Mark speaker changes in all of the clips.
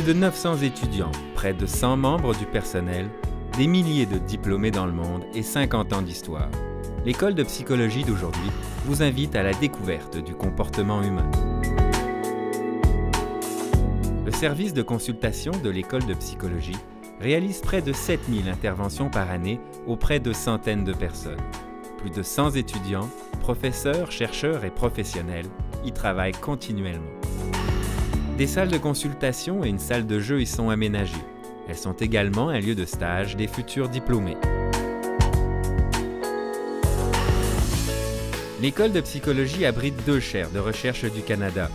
Speaker 1: Plus de 900 étudiants, près de 100 membres du personnel, des milliers de diplômés dans le monde et 50 ans d'histoire. L'école de psychologie d'aujourd'hui vous invite à la découverte du comportement humain. Le service de consultation de l'école de psychologie réalise près de 7000 interventions par année auprès de centaines de personnes. Plus de 100 étudiants, professeurs, chercheurs et professionnels y travaillent continuellement. Des salles de consultation et une salle de jeu y sont aménagées. Elles sont également un lieu de stage des futurs diplômés. L'école de psychologie abrite 2 chaires de recherche du Canada.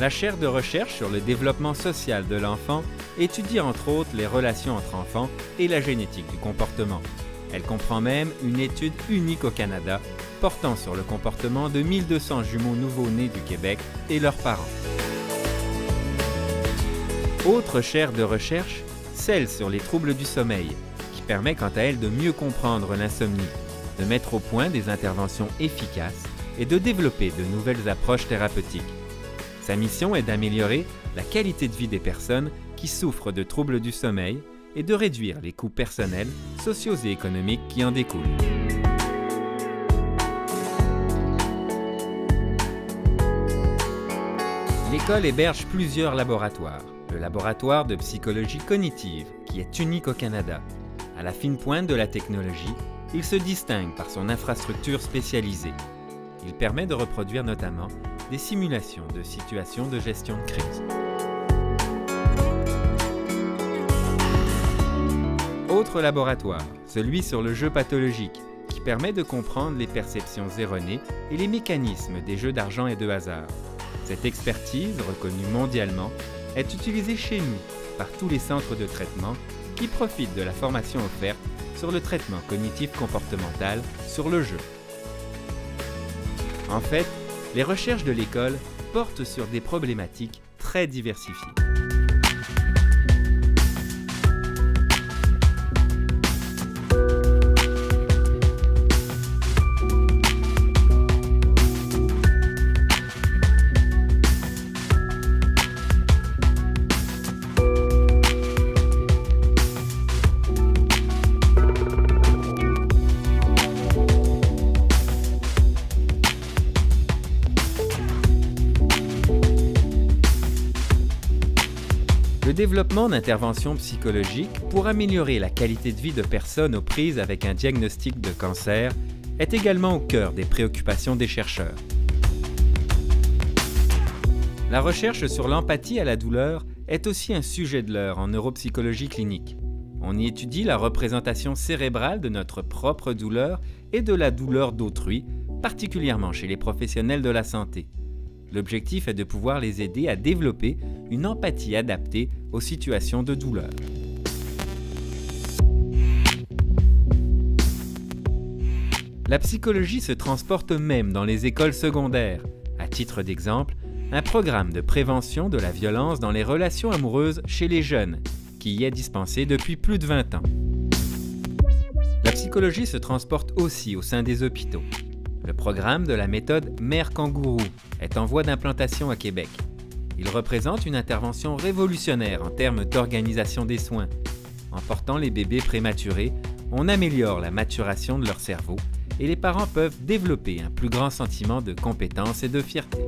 Speaker 1: La chaire de recherche sur le développement social de l'enfant étudie entre autres les relations entre enfants et la génétique du comportement. Elle comprend même une étude unique au Canada portant sur le comportement de 1200 jumeaux nouveau-nés du Québec et leurs parents. Autre chaire de recherche, celle sur les troubles du sommeil, qui permet quant à elle de mieux comprendre l'insomnie, de mettre au point des interventions efficaces et de développer de nouvelles approches thérapeutiques. Sa mission est d'améliorer la qualité de vie des personnes qui souffrent de troubles du sommeil et de réduire les coûts personnels, sociaux et économiques qui en découlent. L'école héberge plusieurs laboratoires. Le laboratoire de psychologie cognitive, qui est unique au Canada. À la fine pointe de la technologie, il se distingue par son infrastructure spécialisée. Il permet de reproduire notamment des simulations de situations de gestion de crise. Autre laboratoire, celui sur le jeu pathologique, qui permet de comprendre les perceptions erronées et les mécanismes des jeux d'argent et de hasard. Cette expertise, reconnue mondialement, est utilisée chez nous par tous les centres de traitement qui profitent de la formation offerte sur le traitement cognitif comportemental sur le jeu. En fait, les recherches de l'école portent sur des problématiques très diversifiées. Le développement d'interventions psychologiques pour améliorer la qualité de vie de personnes aux prises avec un diagnostic de cancer est également au cœur des préoccupations des chercheurs. La recherche sur l'empathie à la douleur est aussi un sujet de l'heure en neuropsychologie clinique. On y étudie la représentation cérébrale de notre propre douleur et de la douleur d'autrui, particulièrement chez les professionnels de la santé. L'objectif est de pouvoir les aider à développer une empathie adaptée aux situations de douleur. La psychologie se transporte même dans les écoles secondaires. À titre d'exemple, un programme de prévention de la violence dans les relations amoureuses chez les jeunes, qui y est dispensé depuis plus de 20 ans. La psychologie se transporte aussi au sein des hôpitaux. Le programme de la méthode Mère Kangourou est en voie d'implantation à Québec. Il représente une intervention révolutionnaire en termes d'organisation des soins. En portant les bébés prématurés, on améliore la maturation de leur cerveau et les parents peuvent développer un plus grand sentiment de compétence et de fierté.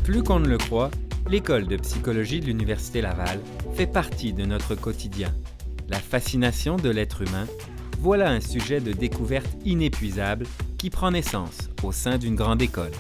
Speaker 1: Plus qu'on ne le croit, l'école de psychologie de l'Université Laval fait partie de notre quotidien. La fascination de l'être humain, voilà un sujet de découverte inépuisable qui prend naissance au sein d'une grande école.